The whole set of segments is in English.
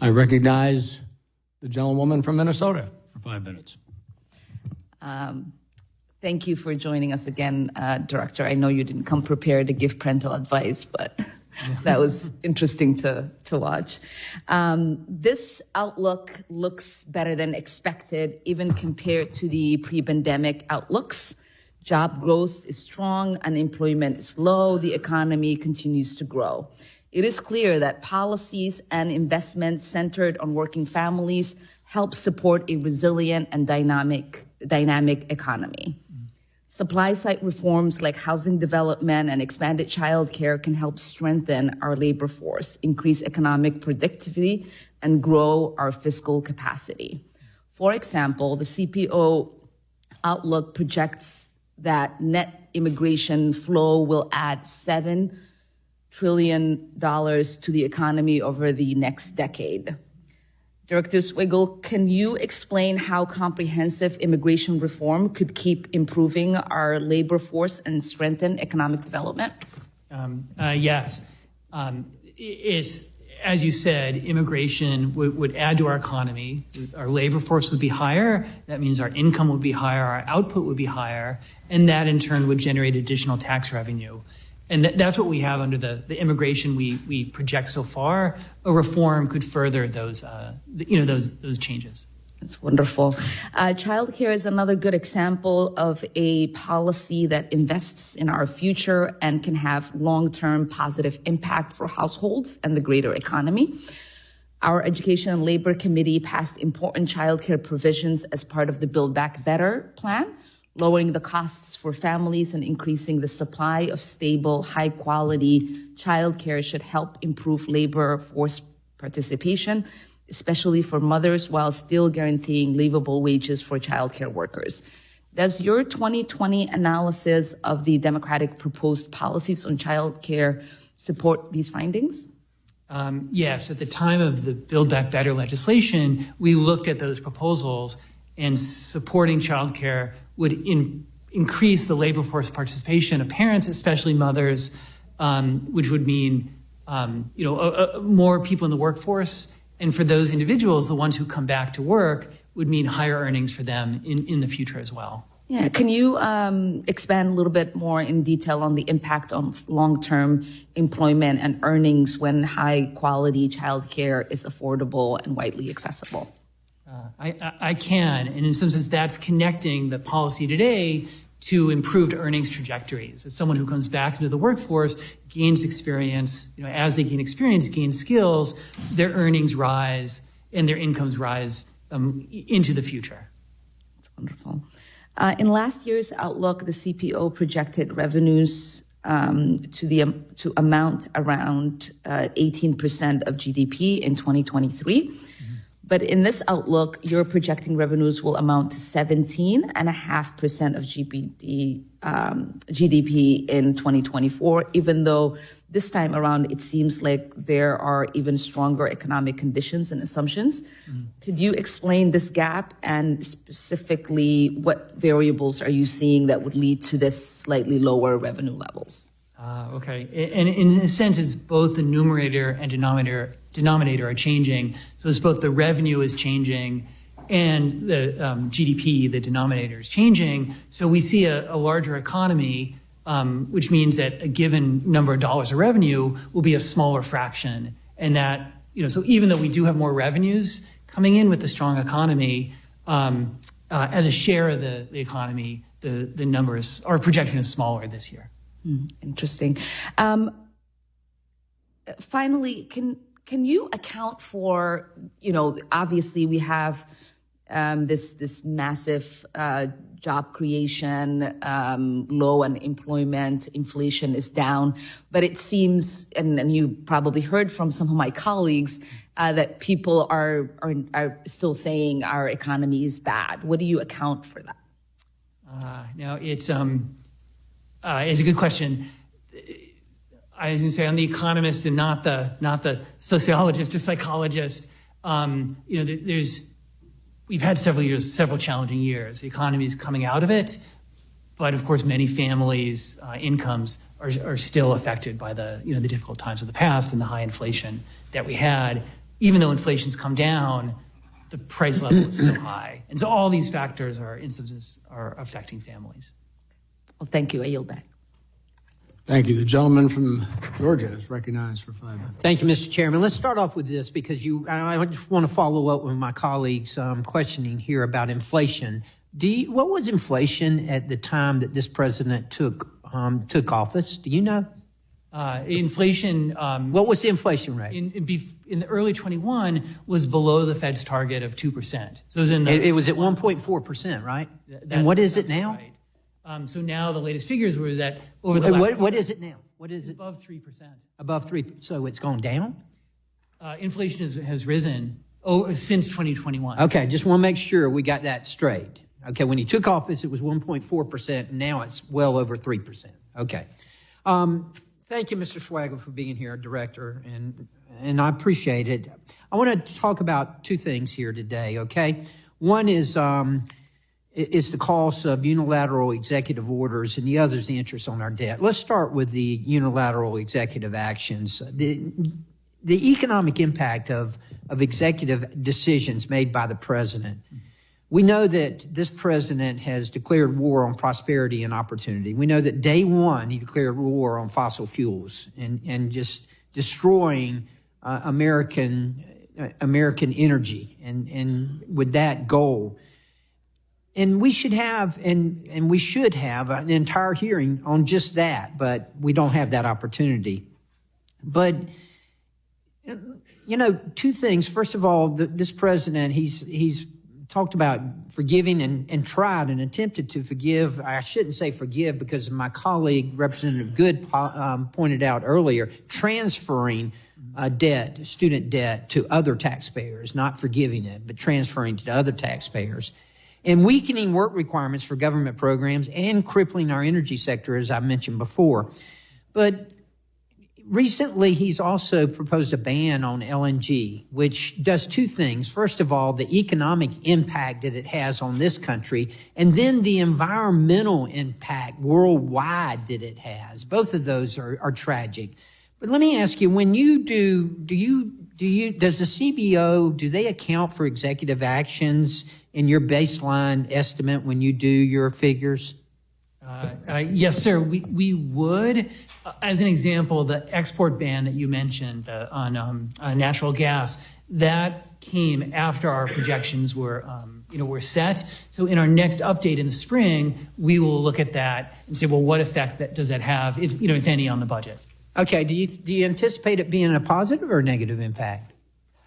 I recognize the gentlewoman from Minnesota for 5 minutes. Thank you for joining us again, Director. I know you didn't come prepared to give parental advice, but that was interesting to watch. This outlook looks better than expected, even compared to the pre-pandemic outlooks. Job growth is strong, unemployment is low, the economy continues to grow. It is clear that policies and investments centered on working families help support a resilient and dynamic economy. Supply-side reforms like housing development and expanded childcare can help strengthen our labor force, increase economic productivity, and grow our fiscal capacity. For example, the CPO outlook projects that net immigration flow will add $7 trillion to the economy over the next decade. Director Swiggle, can you explain how comprehensive immigration reform could keep improving our labor force and strengthen economic development? Yes. It's, as you said, immigration would add to our economy. Our labor force would be higher. That means our income would be higher, our output would be higher, and that in turn would generate additional tax revenue. And that's what we have under the immigration we project so far. A reform could further those changes. That's wonderful. Childcare is another good example of a policy that invests in our future and can have long-term positive impact for households and the greater economy. Our Education and Labor Committee passed important childcare provisions as part of the Build Back Better plan, lowering the costs for families and increasing the supply of stable, high-quality childcare should help improve labor force participation, especially for mothers, while still guaranteeing livable wages for childcare workers. Does your 2020 analysis of the Democratic proposed policies on childcare support these findings? Yes, at the time of the Build Back Better legislation, we looked at those proposals, and supporting childcare would increase the labor force participation of parents, especially mothers, which would mean more people in the workforce. And for those individuals, the ones who come back to work, would mean higher earnings for them in the future as well. Yeah, can you expand a little bit more in detail on the impact on long-term employment and earnings when high-quality childcare is affordable and widely accessible? I can, and in some sense that's connecting the policy today to improved earnings trajectories. As someone who comes back into the workforce, gains experience, as they gain experience, gain skills, their earnings rise and their incomes rise into the future. That's wonderful. In last year's outlook, the CPO projected revenues to amount around 18% of GDP in 2023. But in this outlook, you're projecting revenues will amount to 17.5% of GDP in 2024, even though this time around it seems like there are even stronger economic conditions and assumptions. Could you explain this gap, and specifically what variables are you seeing that would lead to this slightly lower revenue levels? Okay, and in a sense, it's both the numerator and denominator are changing. So it's both the revenue is changing and the GDP, the denominator, is changing. So we see a larger economy, which means that a given number of dollars of revenue will be a smaller fraction. And that, so even though we do have more revenues coming in with the strong economy, as a share of the economy, the numbers, our projection is smaller this year. Interesting. Finally, can you account for, obviously we have this massive job creation, low unemployment, inflation is down, but it seems, and you probably heard from some of my colleagues, that people are still saying our economy is bad. What do you account for that? It's a good question. I was going to say, I'm the economist and not the sociologist or psychologist. We've had several challenging years. The economy is coming out of it, but of course, many families' incomes are still affected by the difficult times of the past and the high inflation that we had. even though inflation's come down, the price level is still high. And so all these factors are instances are affecting families. Well, thank you. I yield back. Thank you. The gentleman from Georgia is recognized for 5 minutes. Thank you, Mr. Chairman. Let's start off with this because I just want to follow up with my colleagues' questioning here about inflation. What was inflation at the time that this president took office? Do you know? Inflation. What was the inflation rate? In the early 21 was below the Fed's target of 2%. So it was in the. It was at 1.4%, right? And what is it now? Right. So now the latest figures were that over the last. What is it now? What is it? Above 3%. Above 3. So it's gone down? Inflation has risen since 2021. Okay, just want to make sure we got that straight. Okay, when he took office, it was 1.4%, and now it's well over 3%. Okay. Thank you, Mr. Swagel, for being here, Director, and I appreciate it. I want to talk about two things here today, okay? One is the cost of unilateral executive orders, and the other is the interest on our debt. Let's start with the unilateral executive actions. The economic impact of executive decisions made by the president. We know that this president has declared war on prosperity and opportunity. We know that day one, he declared war on fossil fuels and just destroying American energy and with that goal. And we should have and we should have an entire hearing on just that, but we don't have that opportunity. But two things. First of all, this president, he's talked about forgiving and tried and attempted to forgive. I shouldn't say forgive because my colleague, Representative Good, pointed out earlier, transferring student debt to other taxpayers, not forgiving it, but transferring it to other taxpayers, and weakening work requirements for government programs and crippling our energy sector, as I mentioned before. But recently, he's also proposed a ban on LNG, which does two things. First of all, the economic impact that it has on this country, and then the environmental impact worldwide that it has. Both of those are tragic. But let me ask you, when you does the CBO, do they account for executive actions in your baseline estimate when you do your figures? Yes, sir. We would. As an example, the export ban that you mentioned on natural gas, that came after our projections were set. So in our next update in the spring, we will look at that and say, well, what effect does that have, if any, on the budget? Okay. Do you anticipate it being a positive or negative impact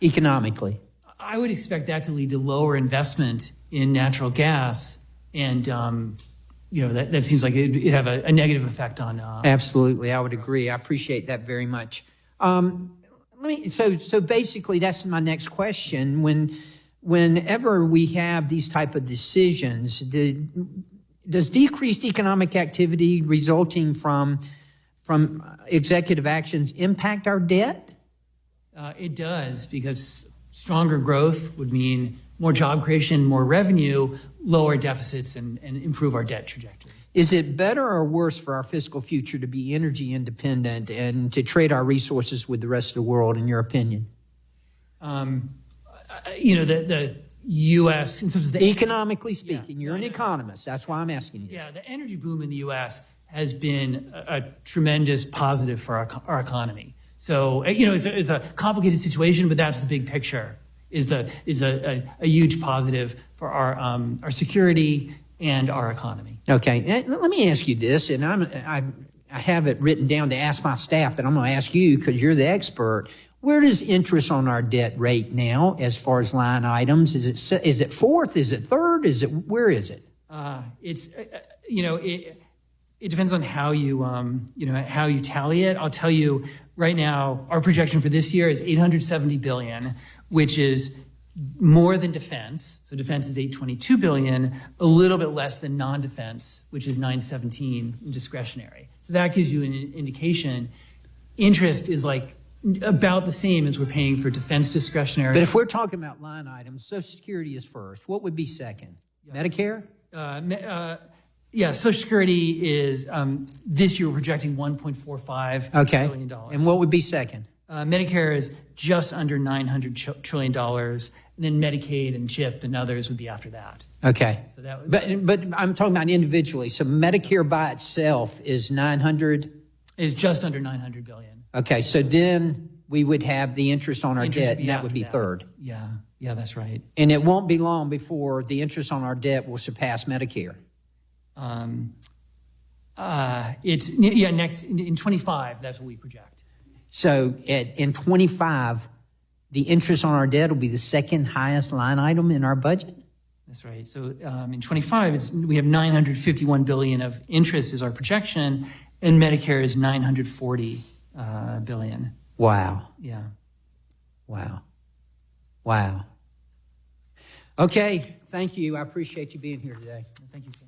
economically? I would expect that to lead to lower investment in natural gas, and that seems like it'd have a negative effect on. Absolutely, I would agree. I appreciate that very much. So basically, that's my next question. Whenever we have these type of decisions, does decreased economic activity resulting from executive actions impact our debt? It does, because stronger growth would mean more job creation, more revenue, lower deficits, and improve our debt trajectory. Is it better or worse for our fiscal future to be energy independent and to trade our resources with the rest of the world, in your opinion? The U.S., in terms of economically speaking, you're an economist. That's why I'm asking you. Yeah, the energy boom in the U.S. has been a tremendous positive for our economy. So, it's a complicated situation, but that's the big picture. Is a huge positive for our security and our economy. Okay, let me ask you this, and I have it written down to ask my staff, but I'm going to ask you because you're the expert. Where does interest on our debt rate now, as far as line items? Is it fourth? Is it third? Where is it? It depends on how you tally it. I'll tell you right now, our projection for this year is $870 billion, which is more than defense. So defense is $822 billion, a little bit less than non-defense, which is $917 in discretionary. So that gives you an indication. Interest is like about the same as we're paying for defense discretionary. But if we're talking about line items, Social Security is first. What would be second? Yeah. Medicare? Social Security is, this year we're projecting $1.45 billion. And what would be second? Medicare is just under $900 trillion, and then Medicaid and CHIP and others would be after that. Okay. So that would, But I'm talking about individually. So Medicare by itself is 900. is just under $900 billion. Okay, so then we would have the interest on our Interest debt, would be and that after would be that. third. Yeah, that's right. And it won't be long before the interest on our debt will surpass Medicare. Next in 25, that's what we project. So in 25, the interest on our debt will be the second highest line item in our budget? That's right. So in 25, we have $951 billion of interest is our projection, and Medicare is $940 billion. Wow. Yeah. Wow. Okay, thank you. I appreciate you being here today. Thank you, sir.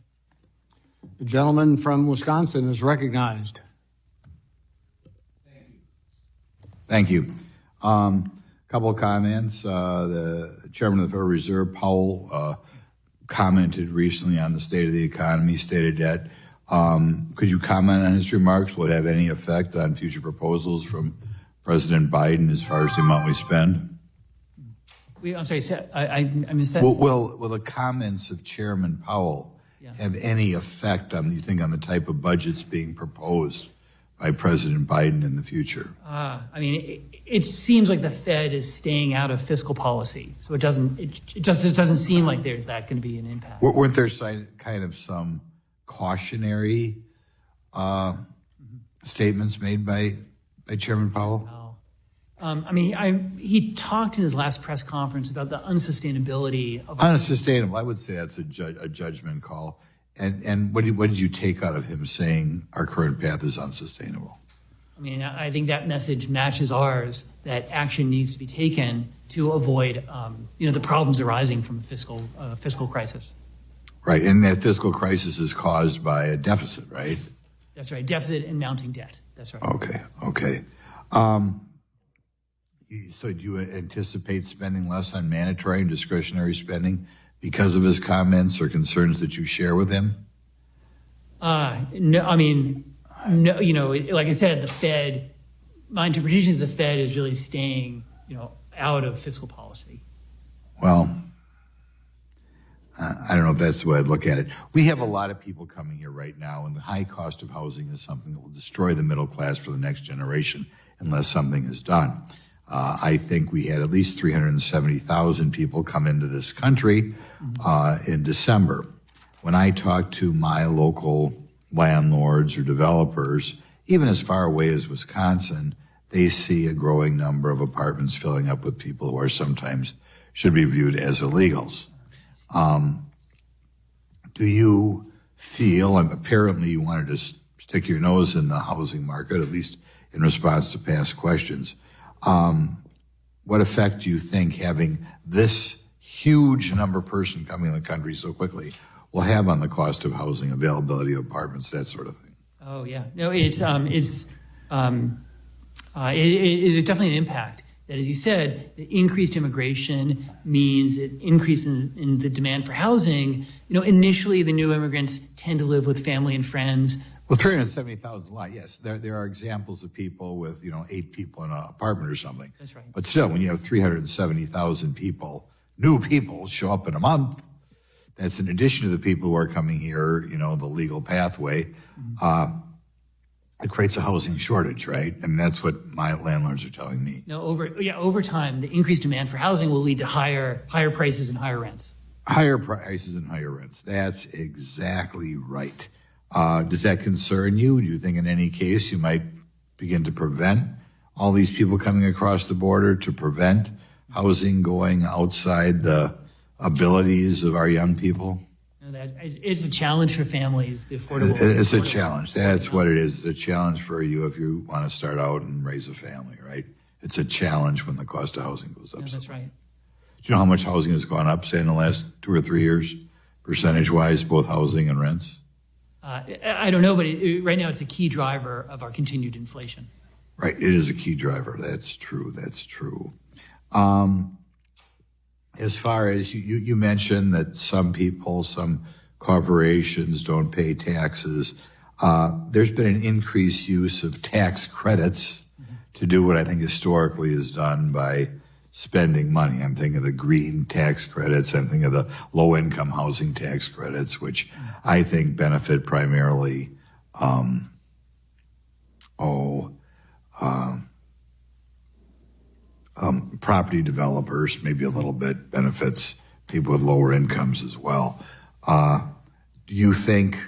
The gentleman from Wisconsin is recognized. Thank you. Couple of comments. The chairman of the Federal Reserve, Powell, commented recently on the state of the economy, stated that. Could you comment on his remarks? Will it have any effect on future proposals from President Biden as far as the amount we spend? I'm sorry, I missed that. Will the comments of Chairman Powell have any effect on, you think, on the type of budgets being proposed by President Biden in the future? It seems like the Fed is staying out of fiscal policy, so it just doesn't seem like there's that going to be an impact. Weren't there kind of some cautionary statements made by Chairman Powell? He talked in his last press conference about the unsustainability of Unsustainable. I would say that's a judgment call. And what did you take out of him saying our current path is unsustainable? I think that message matches ours, that action needs to be taken to avoid, the problems arising from a fiscal crisis. Right, and that fiscal crisis is caused by a deficit, right? That's right, deficit and mounting debt. That's right. Okay. So do you anticipate spending less on mandatory and discretionary spending because of his comments or concerns that you share with him? No, like I said, the Fed, my interpretation is the Fed is really staying, out of fiscal policy. Well, I don't know if that's the way I'd look at it. We have a lot of people coming here right now, and the high cost of housing is something that will destroy the middle class for the next generation unless something is done. I think we had at least 370,000 people come into this country in December. When I talk to my local landlords or developers, even as far away as Wisconsin, they see a growing number of apartments filling up with people who are sometimes should be viewed as illegals. Do you feel, and apparently you wanted to stick your nose in the housing market, at least in response to past questions, what effect do you think having this huge number of person coming in the country so quickly will have on the cost of housing, availability of apartments, that sort of thing? Oh yeah, no, it's definitely an impact. That, as you said, the increased immigration means an increase in the demand for housing. Initially the new immigrants tend to live with family and friends. Well, 370,000 is a lot. Yes, there are examples of people with 8 people in an apartment or something. That's right. But still, when you have 370,000 people, new people show up in a month, that's in addition to the people who are coming here, the legal pathway. It creates a housing shortage, right? And that's what my landlords are telling me. No, over time, the increased demand for housing will lead to higher prices and higher rents. Higher prices and higher rents. That's exactly right. Does that concern you? Do you think in any case you might begin to prevent all these people coming across the border, to prevent housing going outside the abilities of our young people? It's a challenge for families, the affordable. It's a challenge. That's what it is. It's a challenge for you if you want to start out and raise a family, right? It's a challenge when the cost of housing goes up. Yeah, that's right. Do you know how much housing has gone up, say, in the last 2 or 3 years, percentage-wise, both housing and rents? I don't know, but right now it's a key driver of our continued inflation. Right. It is a key driver. That's true. As far as you mentioned that some people, some corporations don't pay taxes, there's been an increased use of tax credits to do what I think historically is done by spending money. I'm thinking of the green tax credits. I'm thinking of the low-income housing tax credits, which I think benefit primarily property developers, maybe a little bit benefits people with lower incomes as well. Do you think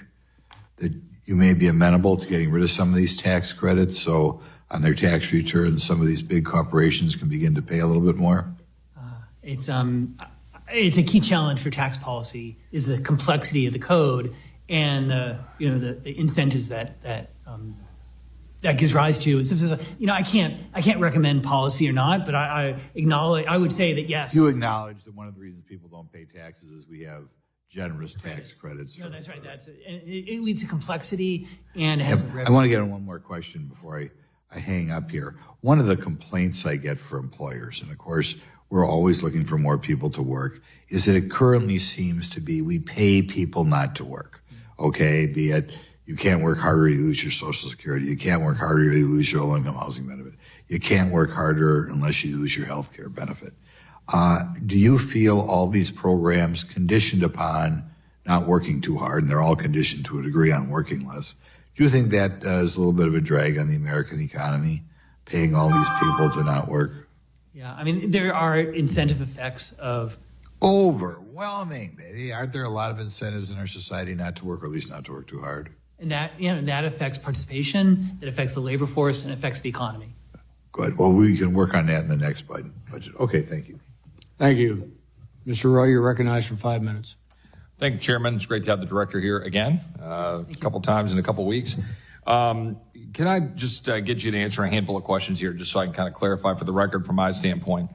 that you may be amenable to getting rid of some of these tax credits so on their tax returns some of these big corporations can begin to pay a little bit more? It's a key challenge for tax policy is the complexity of the code and the incentives that gives rise to. I can't recommend policy or not, but I would say that yes. You acknowledge that one of the reasons people don't pay taxes is we have generous tax credits. No, that's right. It leads to complexity and it has. I want to get on one more question before I hang up here. One of the complaints I get for employers, and of course we're always looking for more people to work, is that it currently seems to be we pay people not to work. Okay, be it you can't work harder, you lose your Social Security. You can't work harder, you lose your low-income housing benefit. You can't work harder unless you lose your health care benefit. Do you feel all these programs conditioned upon not working too hard, and they're all conditioned to a degree on working less, do you think that is a little bit of a drag on the American economy, paying all these people to not work? Yeah, I mean, there are incentive effects of overwhelming, baby. Aren't there a lot of incentives in our society not to work, or at least not to work too hard? And that affects participation, it affects the labor force, and affects the economy. Good. Well, we can work on that in the next budget. Okay, thank you. Thank you. Mr. Roy, you're recognized for 5 minutes. Thank you, Chairman. It's great to have the director here again, a couple times in a couple weeks. Can I just get you to answer a handful of questions here, just so I can kind of clarify for the record from my standpoint,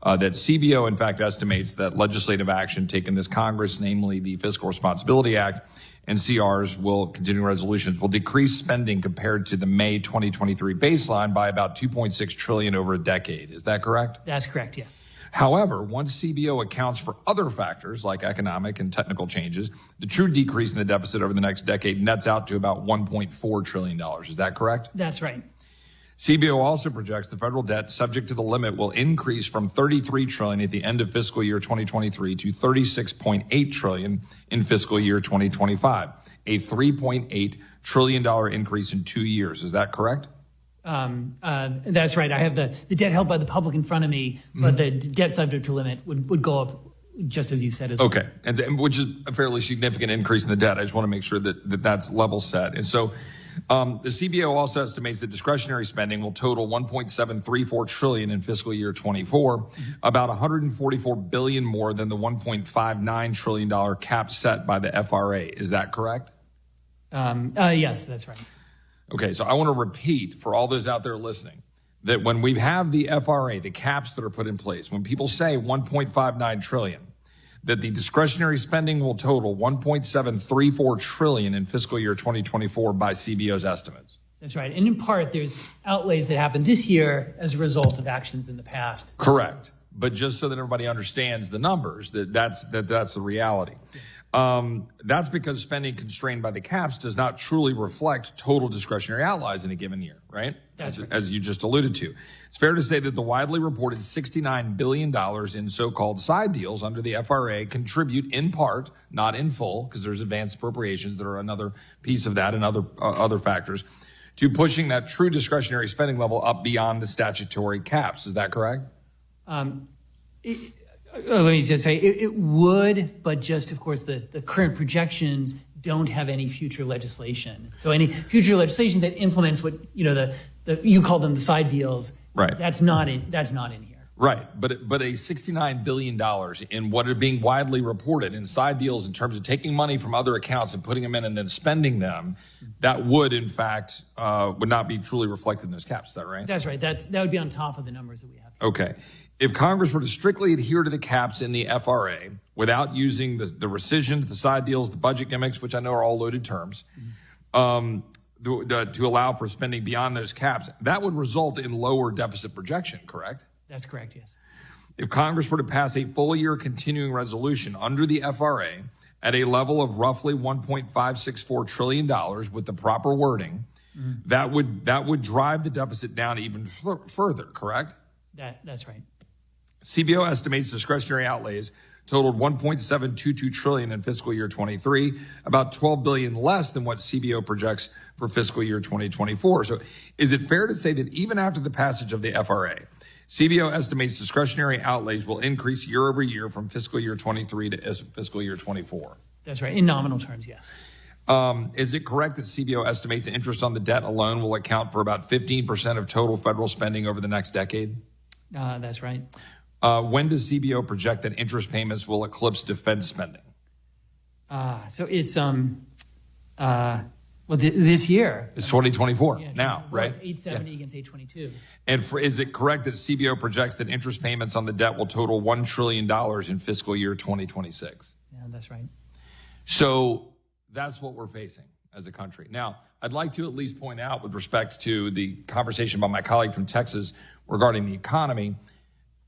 that CBO, in fact, estimates that legislative action taken this Congress, namely the Fiscal Responsibility Act and CRs, continuing resolutions, will decrease spending compared to the May 2023 baseline by about $2.6 trillion over a decade. Is that correct? That's correct, yes. However, once CBO accounts for other factors like economic and technical changes, the true decrease in the deficit over the next decade nets out to about $1.4 trillion. Is that correct? That's right. CBO also projects the federal debt subject to the limit will increase from $33 trillion at the end of fiscal year 2023 to $36.8 trillion in fiscal year 2025, a $3.8 trillion increase in 2 years. Is that correct? That's right. I have the debt held by the public in front of me, but the debt subject to limit would go up just as you said as well. Okay, and which is a fairly significant increase in the debt. I just want to make sure that that's level set. And so the CBO also estimates that discretionary spending will total $1.734 trillion in fiscal year 24, about $144 billion more than the $1.59 trillion cap set by the FRA. Is that correct? Yes, that's right. Okay, so I want to repeat for all those out there listening that when we have the FRA, the caps that are put in place, when people say $1.59 trillion, that the discretionary spending will total $1.734 trillion in fiscal year 2024 by CBO's estimates. That's right. And in part, there's outlays that happened this year as a result of actions in the past. Correct. But just so that everybody understands the numbers, that's the reality. That's because spending constrained by the caps does not truly reflect total discretionary outlays in a given year, right? That's right. As you just alluded to. It's fair to say that the widely reported $69 billion in so-called side deals under the FRA contribute in part, not in full, because there's advanced appropriations that are another piece of that and other factors, to pushing that true discretionary spending level up beyond the statutory caps. Is that correct? Let me just say it would, but just, of course, the current projections don't have any future legislation. So any future legislation that implements what, you call them the side deals, right? That's not in here. Right, but a $69 billion in what are being widely reported in side deals in terms of taking money from other accounts and putting them in and then spending them, that would, in fact, would not be truly reflected in those caps. Is that right? That's right. That would be on top of the numbers that we have. Okay. If Congress were to strictly adhere to the caps in the FRA without using the rescissions, the side deals, the budget gimmicks, which I know are all loaded terms, to allow for spending beyond those caps, that would result in lower deficit projection, correct? That's correct, yes. If Congress were to pass a full-year continuing resolution under the FRA at a level of roughly $1.564 trillion with the proper wording, that would drive the deficit down even further, correct? That's right. CBO estimates discretionary outlays totaled $1.722 trillion in fiscal year 23, about $12 billion less than what CBO projects for fiscal year 2024. So is it fair to say that even after the passage of the FRA, CBO estimates discretionary outlays will increase year over year from fiscal year 23 to fiscal year 24? That's right. In nominal terms, yes. Is it correct that CBO estimates interest on the debt alone will account for about 15% of total federal spending over the next decade? That's right. When does CBO project that interest payments will eclipse defense spending? So it's this year. It's 2024 Yeah, now, right? 870 against 822. And is it correct that CBO projects that interest payments on the debt will total $1 trillion in fiscal year 2026? Yeah, that's right. So that's what we're facing as a country. Now, I'd like to at least point out with respect to the conversation by my colleague from Texas regarding the economy,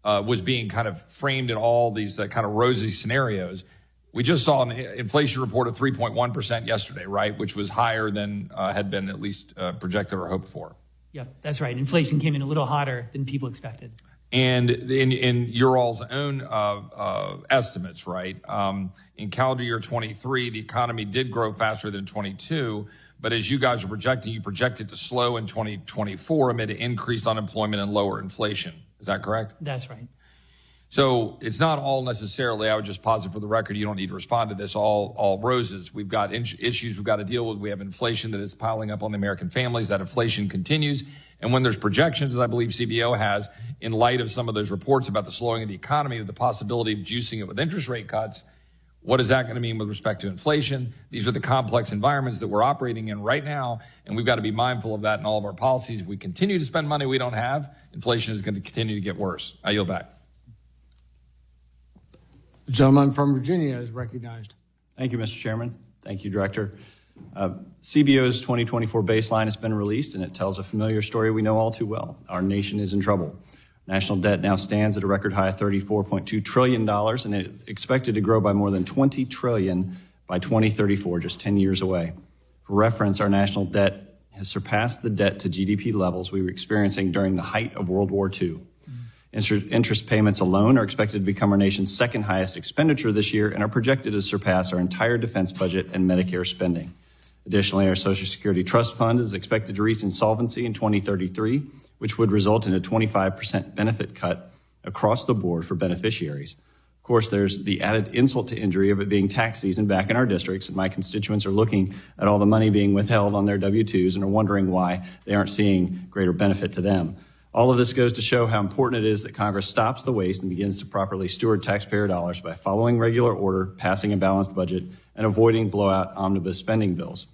was being kind of framed in all these kind of rosy scenarios. We just saw an inflation report of 3.1% yesterday, right? Which was higher than had been at least projected or hoped for. Yeah, that's right. Inflation came in a little hotter than people expected. And in your all's own estimates, right? In calendar year 23, the economy did grow faster than 22. But as you guys are projecting, you project it to slow in 2024 amid increased unemployment and lower inflation. Is that correct? That's right. So it's not all necessarily, I would just posit for the record, you don't need to respond to this, all roses. We've got issues we've got to deal with. We have inflation that is piling up on the American families. That inflation continues. And when there's projections, as I believe CBO has, in light of some of those reports about the slowing of the economy, with the possibility of juicing it with interest rate cuts, what is that going to mean with respect to inflation? These are the complex environments that we're operating in right now, and we've got to be mindful of that in all of our policies. If we continue to spend money we don't have, inflation is going to continue to get worse. I yield back. The gentleman from Virginia is recognized. Thank you, Mr. Chairman. Thank you, Director. CBO's 2024 baseline has been released, and it tells a familiar story we know all too well. Our nation is in trouble. National debt now stands at a record high of $34.2 trillion, and it's expected to grow by more than $20 trillion by 2034, just 10 years away. For reference, our national debt has surpassed the debt to GDP levels we were experiencing during the height of World War II. Interest payments alone are expected to become our nation's second highest expenditure this year and are projected to surpass our entire defense budget and Medicare spending. Additionally, our Social Security Trust Fund is expected to reach insolvency in 2033, which would result in a 25% benefit cut across the board for beneficiaries. Of course, there's the added insult to injury of it being tax season back in our districts, and my constituents are looking at all the money being withheld on their W-2s and are wondering why they aren't seeing greater benefit to them. All of this goes to show how important it is that Congress stops the waste and begins to properly steward taxpayer dollars by following regular order, passing a balanced budget, and avoiding blowout omnibus spending bills.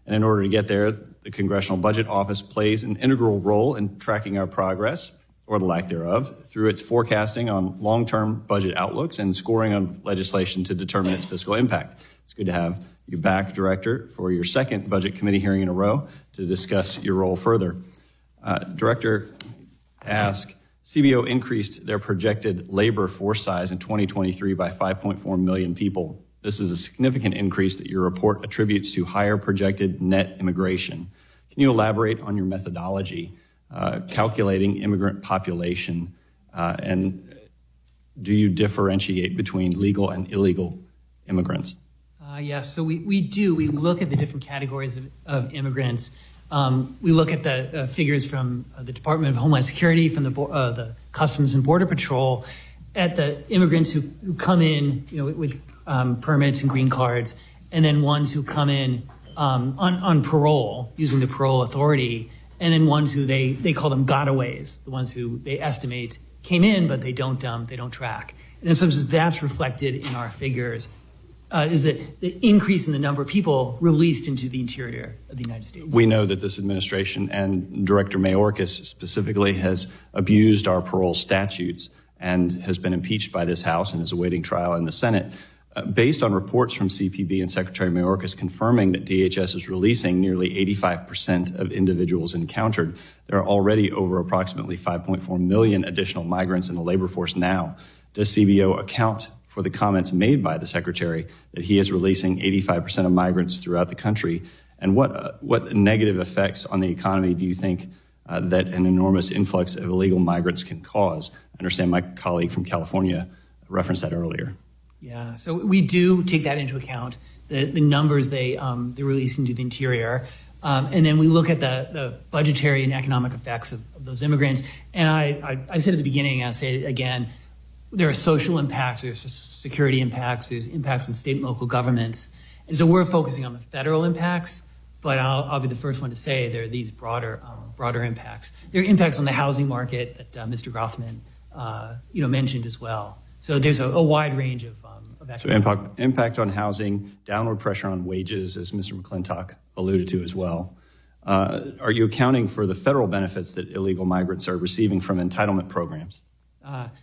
And in order to get there, the Congressional Budget Office plays an integral role in tracking our progress, or the lack thereof, through its forecasting on long-term budget outlooks and scoring on legislation to determine its fiscal impact. It's good to have you back, Director, for your second Budget Committee hearing in a row to discuss your role further. Director, ask, CBO increased their projected labor force size in 2023 by 5.4 million people. This is a significant increase that your report attributes to higher projected net immigration. Can you elaborate on your methodology calculating immigrant population, and do you differentiate between legal and illegal immigrants? Yes, so we do. We look at the different categories of immigrants. We look at the figures from the Department of Homeland Security, from the Customs and Border Patrol, at the immigrants who come in, with permits and green cards, and then ones who come in on parole, using the parole authority, and then ones who they call them gotaways, the ones who they estimate came in but they don't track. And in some sense, that's reflected in our figures. Is that the increase in the number of people released into the interior of the United States. We know that this administration and Director Mayorkas specifically has abused our parole statutes and has been impeached by this House and is awaiting trial in the Senate. Based on reports from CPB and Secretary Mayorkas confirming that DHS is releasing nearly 85% of individuals encountered, there are already over approximately 5.4 million additional migrants in the labor force now. Does CBO account for the comments made by the Secretary that he is releasing 85% of migrants throughout the country? And what negative effects on the economy do you think that an enormous influx of illegal migrants can cause? I understand my colleague from California referenced that earlier. Yeah, so we do take that into account, the numbers they release into the interior. And then we look at the budgetary and economic effects of those immigrants. And I said at the beginning, and I'll say it again, there are social impacts, there's security impacts, there's impacts on state and local governments. And so we're focusing on the federal impacts, but I'll be the first one to say there are these broader impacts. There are impacts on the housing market that Mr. Grothman mentioned as well. So there's a wide range of So impact on housing, downward pressure on wages, as Mr. McClintock alluded to as well. Are you accounting for the federal benefits that illegal migrants are receiving from entitlement programs?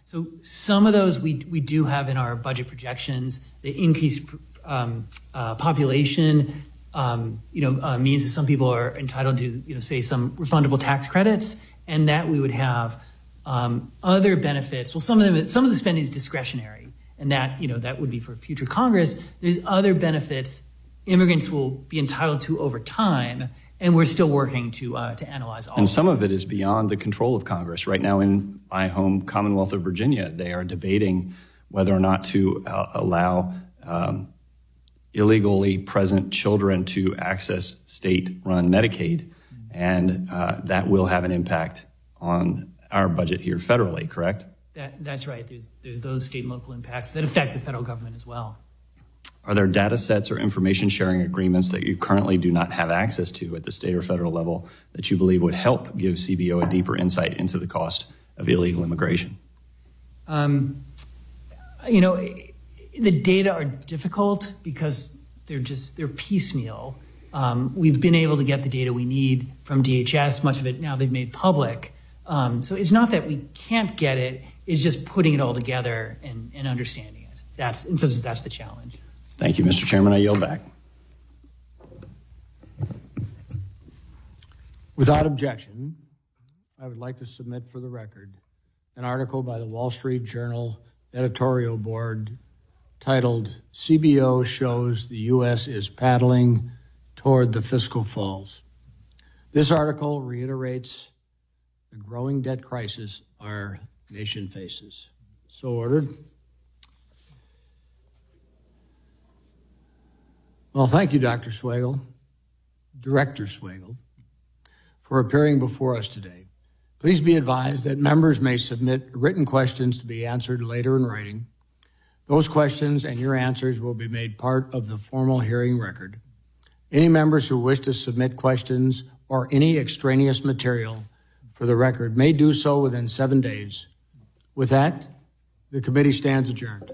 So some of those we do have in our budget projections. The increased population, means that some people are entitled to, say, some refundable tax credits, and that we would have other benefits. Well, some of the spending is discretionary, and that would be for future Congress. There's other benefits immigrants will be entitled to over time, and we're still working to analyze all. And some of it is beyond the control of Congress. Right now, in my home Commonwealth of Virginia, they are debating whether or not to allow illegally present children to access state-run Medicaid, and that will have an impact on our budget here federally, correct? That's right. There's those state and local impacts that affect the federal government as well. Are there data sets or information sharing agreements that you currently do not have access to at the state or federal level that you believe would help give CBO a deeper insight into the cost of illegal immigration? The data are difficult because they're piecemeal. We've been able to get the data we need from DHS. Much of it now they've made public. So it's not that we can't get it, it's just putting it all together and understanding it. That's the challenge. Thank you, Mr. Chairman. I yield back. Without objection, I would like to submit for the record an article by the Wall Street Journal editorial board titled, "CBO Shows the U.S. is Paddling Toward the Fiscal Falls." This article reiterates the growing debt crisis our nation faces. So ordered. Well, thank you, Dr. Swagel, Director Swagel, for appearing before us today. Please be advised that members may submit written questions to be answered later in writing. Those questions and your answers will be made part of the formal hearing record. Any members who wish to submit questions or any extraneous material for the record may do so within 7 days. With that, the committee stands adjourned.